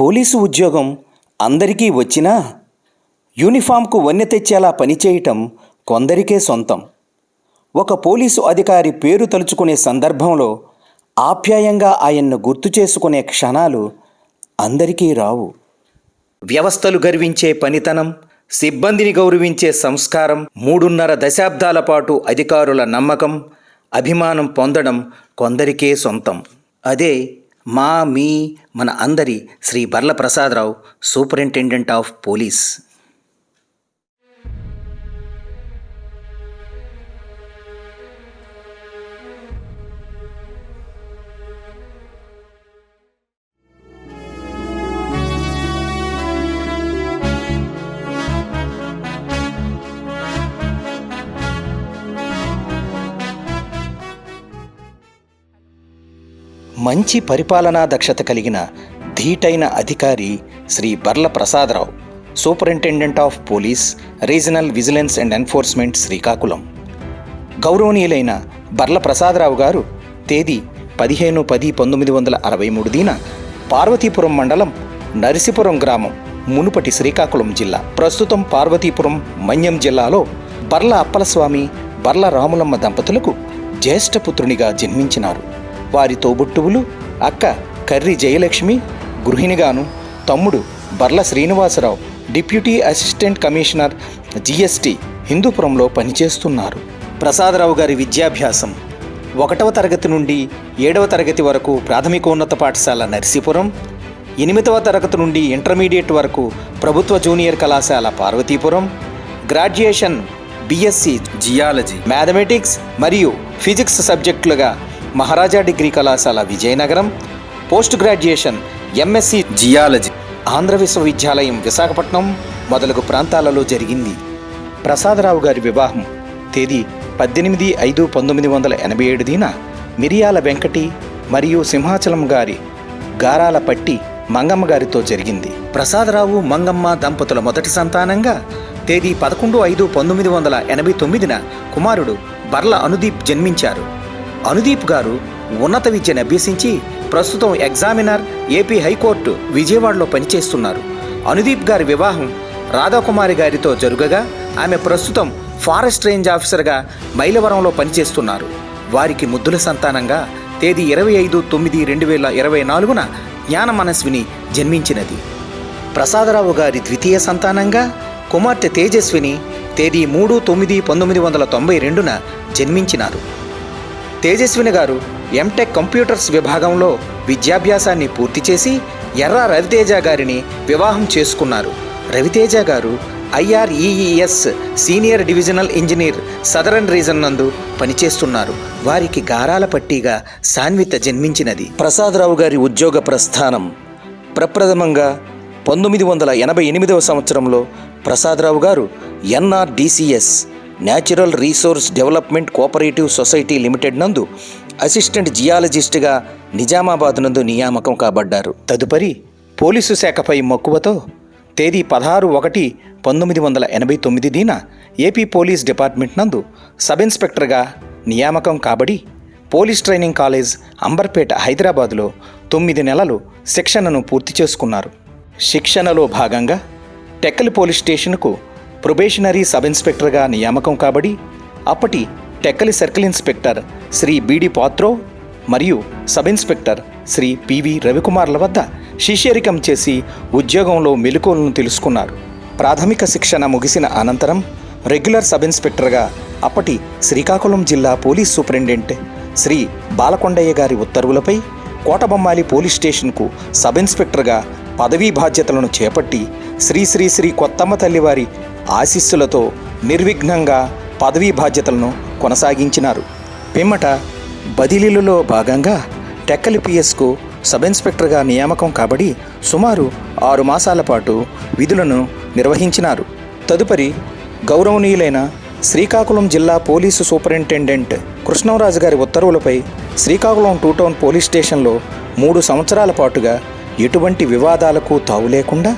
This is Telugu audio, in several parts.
పోలీసు ఉద్యోగం అందరికీ వచ్చినా యూనిఫామ్కు వన్నె తెచ్చేలా పనిచేయటం కొందరికే సొంతం. ఒక పోలీసు అధికారి పేరు తలుచుకునే సందర్భంలో ఆప్యాయంగా ఆయన్ను గుర్తు చేసుకునే క్షణాలు అందరికీ రావు. వ్యవస్థలు గర్వించే పనితనం, సిబ్బందిని గౌరవించే సంస్కారం, 3.5 దశాబ్దాల పాటు అధికారుల నమ్మకం, అభిమానం పొందడం కొందరికే సొంతం. అదే మన అందరి Shri Barla Prasadarao, superintendent of police. మంచి పరిపాలనా దక్షత కలిగిన ధీటైన అధికారి Shri Barla Prasadarao, superintendent of police, regional vigilance and enforcement, Srikakulam. గౌరవనీయులైన బర్ల ప్రసాదరావు గారు తేదీ 15/10/1963 పార్వతీపురం మండలం నరసీపురం గ్రామం, మునుపటి శ్రీకాకుళం జిల్లా, ప్రస్తుతం పార్వతీపురం, మన్యం జిల్లాలో బర్ల అప్పలస్వామి, బర్ల రాములమ్మ దంపతులకు జ్యేష్ఠపుత్రునిగా జన్మించినారు. వారి తోబుట్టువులు అక్క కర్రి జయలక్ష్మి గృహిణిగాను, తమ్ముడు Barla Srinivasarao deputy assistant commissioner GST హిందూపురంలో పనిచేస్తున్నారు. ప్రసాదరావు గారి విద్యాభ్యాసం 1వ తరగతి నుండి 7వ తరగతి వరకు ప్రాథమికోన్నత పాఠశాల నరసీపురం, 8వ తరగతి నుండి ఇంటర్మీడియట్ వరకు ప్రభుత్వ జూనియర్ కళాశాల Parvathipuram, graduation BSc geology, mathematics మరియు ఫిజిక్స్ సబ్జెక్టులుగా మహారాజా డిగ్రీ కళాశాల Vizianagaram, post graduation MSc geology Andhra విశ్వవిద్యాలయం విశాఖపట్నం మొదలగు ప్రాంతాలలో జరిగింది. ప్రసాదరావు గారి వివాహం తేదీ 18/5/1987 మిరియాల వెంకటి మరియు సింహాచలం గారి గారాల పట్టి మంగమ్మ గారితో జరిగింది. ప్రసాదరావు మంగమ్మ దంపతుల మొదటి సంతానంగా తేదీ 11/5/1989 కుమారుడు బర్ల అనుదీప్ జన్మించారు. అనుదీప్ గారు ఉన్నత విద్యను అభ్యసించి ప్రస్తుతం ఎగ్జామినర్, ఏపీ హైకోర్టు విజయవాడలో పనిచేస్తున్నారు. అనుదీప్ గారి వివాహం రాధాకుమారి గారితో జరుగగా ఆమె ప్రస్తుతం ఫారెస్ట్ రేంజ్ ఆఫీసర్గా మైలవరంలో పనిచేస్తున్నారు. వారికి ముద్దుల సంతానంగా తేదీ 25/9/2024 జ్ఞాన మనస్విని జన్మించినది. ప్రసాదరావు గారి ద్వితీయ సంతానంగా కుమార్తె తేజస్విని తేదీ 3/9/1992 జన్మించినారు. తేజస్విని గారు ఎంటెక్ కంప్యూటర్స్ విభాగంలో విద్యాభ్యాసాన్ని పూర్తి చేసి ఎర్ర రవితేజ గారిని వివాహం చేసుకున్నారు. రవితేజ గారు IREES senior divisional engineer southern reason నందు పనిచేస్తున్నారు. వారికి గారాల పట్టిగా సాన్విత జన్మించినది. ప్రసాదరావు గారి ఉద్యోగ ప్రస్థానం ప్రప్రథమంగా 1988వ సంవత్సరంలో ప్రసాదరావు గారు NRDCS natural resource development cooperative society limited నందు అసిస్టెంట్ జియాలజిస్ట్గా నిజామాబాద్ నందు నియామకం కాబడ్డారు. తదుపరి పోలీసు శాఖపై మక్కువతో తేదీ 16/1/1989 ఏపీ పోలీస్ డిపార్ట్మెంట్ నందు సబ్ ఇన్స్పెక్టర్గా నియామకం కాబడి పోలీస్ ట్రైనింగ్ కాలేజ్ అంబర్పేట, హైదరాబాదులో 9 నెలలు శిక్షణను పూర్తి చేసుకున్నారు. శిక్షణలో భాగంగా టెక్కలి పోలీస్ స్టేషన్కు ప్రొబేషనరీ సబ్ ఇన్స్పెక్టర్గా నియామకం కాబడి అప్పటి టెక్కలి సర్కిల్ ఇన్స్పెక్టర్ శ్రీ బిడి పాత్రో మరియు సబ్ ఇన్స్పెక్టర్ శ్రీ పివి రవికుమార్ల వద్ద శిష్యరికం చేసి ఉద్యోగంలో మెలకువలను తెలుసుకున్నారు. ప్రాథమిక శిక్షణ ముగిసిన అనంతరం రెగ్యులర్ సబ్ ఇన్స్పెక్టర్గా అప్పటి శ్రీకాకుళం జిల్లా పోలీస్ సూపరింటెండెంట్ శ్రీ బాలకొండయ్య గారి ఉత్తర్వులపై కోటబొమ్మాలి పోలీస్ స్టేషన్కు సబ్ ఇన్స్పెక్టర్గా పదవీ బాధ్యతలను చేపట్టి శ్రీ శ్రీ శ్రీ కొత్తమ్మ తల్లివారి ఆశీస్సులతో నిర్విఘ్నంగా పదవీ బాధ్యతలను కొనసాగించినారు. పిమ్మట బదిలీలలో భాగంగా టెక్కలి పిఎస్కు సబ్ ఇన్స్పెక్టర్గా నియామకం కాబడి సుమారు 6 మాసాల పాటు విధులను నిర్వహించినారు. తదుపరి గౌరవనీయులైన శ్రీకాకుళం జిల్లా పోలీసు సూపరింటెండెంట్ కృష్ణంరాజు గారి ఉత్తర్వులపై శ్రీకాకుళం 2 టౌన్ పోలీస్ స్టేషన్లో 3 సంవత్సరాల పాటుగా ఎటువంటి వివాదాలకు తావు లేకుండా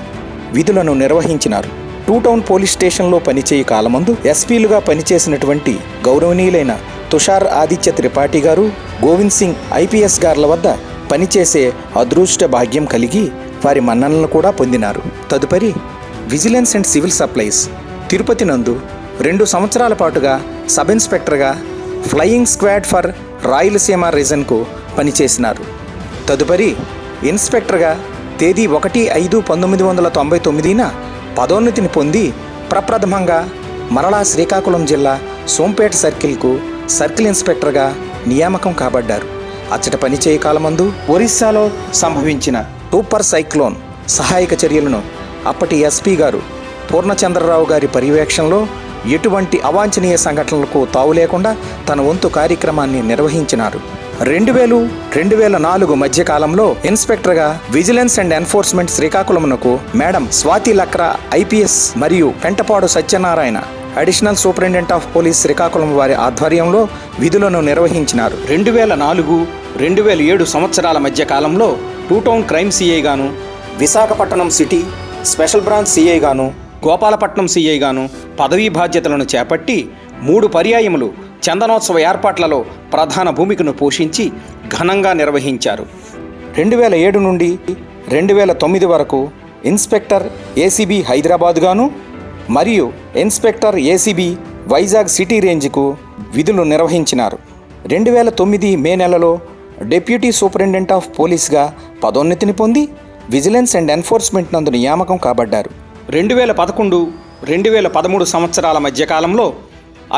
విధులను నిర్వహించినారు. 2 టౌన్ పోలీస్ స్టేషన్లో పనిచేయ కాలమందు ఎస్పీలుగా పనిచేసినటువంటి గౌరవనీయులైన తుషార్ ఆదిత్య త్రిపాఠి గారు, గోవింద్ సింగ్ IPS గార్ల వద్ద పనిచేసే అదృష్ట భాగ్యం కలిగి వారి మన్ననలు కూడా పొందినారు. తదుపరి vigilance and civil supplies Tirupati నందు 2 సంవత్సరాల పాటుగా సబ్ ఇన్స్పెక్టర్గా ఫ్లయింగ్ స్క్వాడ్ ఫర్ రాయలసీమ రీజన్కు పనిచేసినారు. తదుపరి ఇన్స్పెక్టర్గా తేదీ 1/5/1999న పదోన్నతిని పొంది ప్రప్రథమంగా మరలా శ్రీకాకుళం జిల్లా సోంపేట సర్కిల్కు సర్కిల్ ఇన్స్పెక్టర్గా నియామకం కాబడ్డారు. అచ్చట పనిచేయ కాలమందు ఒరిస్సాలో సంభవించిన సూపర్ సైక్లోన్ సహాయక చర్యలను అప్పటి ఎస్పీ గారు పూర్ణచంద్రరావు గారి పర్యవేక్షణలో ఎటువంటి అవాంఛనీయ సంఘటనలకు తావు లేకుండా తన వంతు కార్యక్రమాన్ని నిర్వహించినారు. 2000-2004 మధ్యకాలంలో ఇన్స్పెక్టర్గా విజిలెన్స్ అండ్ ఎన్ఫోర్స్మెంట్ శ్రీకాకుళమునకు మేడం స్వాతి లక్రా ఐపీఎస్ మరియు Pentapadu Satyanarayana additional superintendent of police Srikakulam వారి ఆధ్వర్యంలో విధులను నిర్వహించినారు. 2004-2007 సంవత్సరాల మధ్య కాలంలో 2 టౌన్ క్రైమ్ సిఐ గాను, Visakhapatnam city special branch CI గాను, గోపాలపట్నం సిఐ గాను పదవీ బాధ్యతలను చేపట్టి 3 పర్యాయములు చందనోత్సవ ఏర్పాట్లలో ప్రధాన భూమికను పోషించి ఘనంగా నిర్వహించారు. 2007 నుండి 2009 వరకు ఇన్స్పెక్టర్ ఏసీబీ హైదరాబాద్ గాను మరియు ఇన్స్పెక్టర్ ఏసీబీ వైజాగ్ సిటీ రేంజ్కు విధులు నిర్వహించినారు. 2009 మే నెలలో డిప్యూటీ సూపరింటెండెంట్ ఆఫ్ పోలీస్గా పదోన్నతిని పొంది విజిలెన్స్ అండ్ ఎన్ఫోర్స్మెంట్ నందు నియామకం కాబడ్డారు. 2011-2013 సంవత్సరాల మధ్యకాలంలో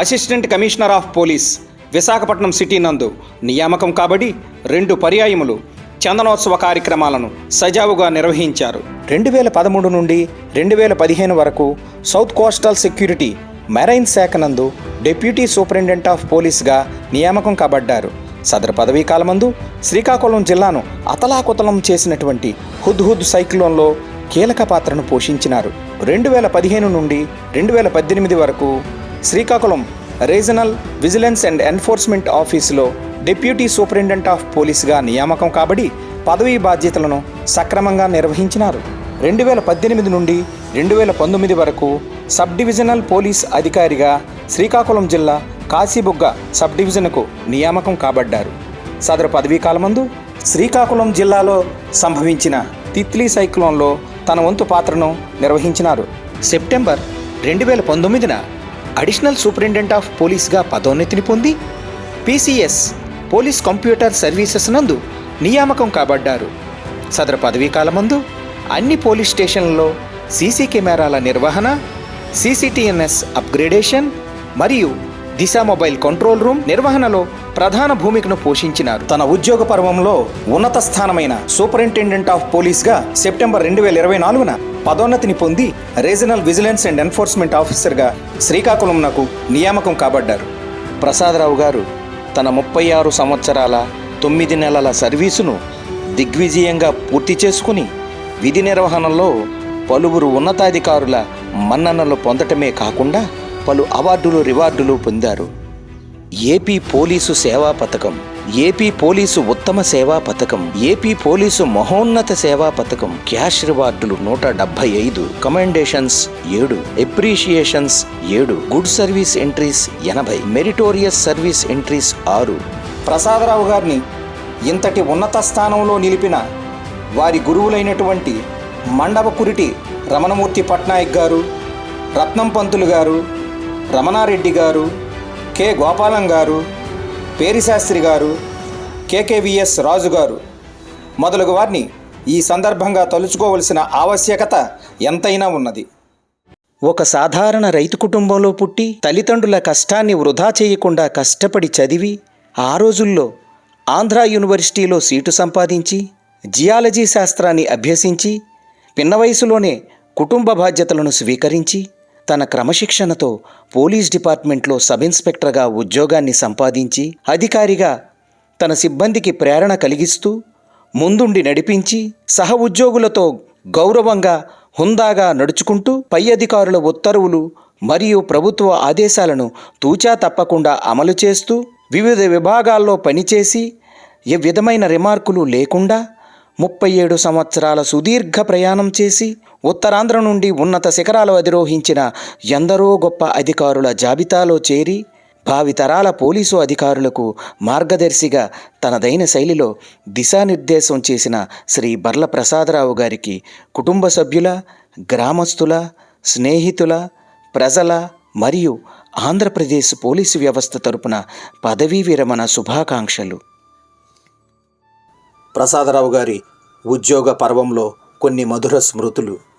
assistant commissioner of police Visakhapatnam city నందు నియామకం కాబడి 2 పర్యాయములు చందనోత్సవ కార్యక్రమాలను సజావుగా నిర్వహించారు. 2013 నుండి 2015 వరకు సౌత్ కోస్టల్ సెక్యూరిటీ మెరైన్ శాఖ నందు డిప్యూటీ సూపరింటెండెంట్ ఆఫ్ పోలీస్గా నియామకం కాబడ్డారు. సదరు పదవీ కాలమందు శ్రీకాకుళం జిల్లాను అతలాకుతలం చేసినటువంటి హుద్హుద్ సైక్లోన్లో కీలక పాత్రను పోషించినారు. 2015 నుండి 2018 వరకు Srikakulam regional vigilance and enforcement ఆఫీసులో డిప్యూటీ సూపరింటెండెంట్ ఆఫ్ పోలీస్గా నియామకం కాబడి పదవీ బాధ్యతలను సక్రమంగా నిర్వహించినారు. 2018 నుండి 2019 వరకు సబ్ డివిజనల్ పోలీస్ అధికారిగా శ్రీకాకుళం జిల్లా కాశీబుగ్గ సబ్ డివిజన్కు నియామకం కాబడ్డారు. సదరు పదవీ కాలమందు శ్రీకాకుళం జిల్లాలో సంభవించిన తిత్లీ సైక్లోన్లో తన వంతు పాత్రను నిర్వహించినారు. సెప్టెంబర్ 2019న అడిషనల్ సూపరింటెండెంట్ ఆఫ్ పోలీస్గా పదోన్నతిని పొంది పీసీఎస్ పోలీస్ కంప్యూటర్ సర్వీసెస్ నందు నియామకం కాబడ్డారు. సదరు పదవీ కాలమందు అన్ని పోలీస్ స్టేషన్లలో సీసీ కెమెరాల నిర్వహణ, సీసీటీఎన్ఎస్ అప్గ్రేడేషన్ మరియు దిశ మొబైల్ కంట్రోల్ రూమ్ నిర్వహణలో ప్రధాన భూమికను పోషించినారు. తన ఉద్యోగ పర్వంలో ఉన్నత స్థానమైన సూపరింటెండెంట్ ఆఫ్ పోలీస్గా సెప్టెంబర్ 2024న పదోన్నతిని పొంది రీజనల్ విజిలెన్స్ అండ్ ఎన్ఫోర్స్మెంట్ ఆఫీసర్గా శ్రీకాకుళంనకు నియామకం కాబడ్డారు. ప్రసాదరావు గారు తన 36 సంవత్సరాల 9 నెలల సర్వీసును దిగ్విజయంగా పూర్తి చేసుకుని విధి నిర్వహణలో పలువురు ఉన్నతాధికారుల మన్ననలు పొందటమే కాకుండా పలు అవార్డులు రివార్డులు పొందారు. ఏపీ పోలీసు సేవా పథకం, ఏపీ పోలీసు ఉత్తమ సేవా పథకం, ఏపీ పోలీసు మహోన్నత సేవా పథకం, క్యాష్ రివార్డులు 175, commendations 7, appreciations 7, good service entries 80, meritorious service entries 6. Prasadarao గారిని ఇంతటి ఉన్నత స్థానంలో నిలిపిన వారి గురువులైనటువంటి మండవకురిటి రమణమూర్తి పట్నాయక్ గారు, రత్నం పంతులు గారు, రమణారెడ్డి గారు, కె గోపాలం గారు, పేరిశాస్త్రి గారు, కేకేవిఎస్ రాజు గారు మొదలగు వారిని ఈ సందర్భంగా తలుచుకోవలసిన ఆవశ్యకత ఎంతైనా ఉన్నది. ఒక సాధారణ రైతు కుటుంబంలో పుట్టి తల్లిదండ్రుల కష్టాన్ని వృధా చేయకుండా కష్టపడి చదివి ఆ రోజుల్లో ఆంధ్ర యూనివర్సిటీలో సీటు సంపాదించి జియాలజీ శాస్త్రాన్ని అభ్యసించి పిన్న వయసులోనే కుటుంబ బాధ్యతలను స్వీకరించి తన క్రమశిక్షణతో పోలీస్ డిపార్ట్మెంట్లో సబ్ ఇన్స్పెక్టర్గా ఉద్యోగాన్ని సంపాదించి అధికారిగా తన సిబ్బందికి ప్రేరణ కలిగిస్తూ ముందుండి నడిపించి సహ ఉద్యోగులతో గౌరవంగా హుందాగా నడుచుకుంటూ పై అధికారుల ఉత్తర్వులు మరియు ప్రభుత్వ ఆదేశాలను తూచా తప్పకుండా అమలు చేస్తూ వివిధ విభాగాల్లో పనిచేసి ఏ విధమైన రిమార్కులు లేకుండా 37 సంవత్సరాల సుదీర్ఘ ప్రయాణం చేసి ఉత్తరాంధ్ర నుండి ఉన్నత శిఖరాలు అధిరోహించిన ఎందరో గొప్ప అధికారుల జాబితాలో చేరి భావితరాల పోలీసు అధికారులకు మార్గదర్శిగా తనదైన శైలిలో దిశానిర్దేశం చేసిన శ్రీ బర్ల ప్రసాదరావు గారికి కుటుంబ సభ్యుల, గ్రామస్తుల, స్నేహితుల, ప్రజల మరియు ఆంధ్రప్రదేశ్ పోలీసు వ్యవస్థ తరపున పదవీ విరమణ శుభాకాంక్షలు. ప్రసాదరావు గారి ఉద్యోగ పర్వంలో కొన్ని మధుర స్మృతులు.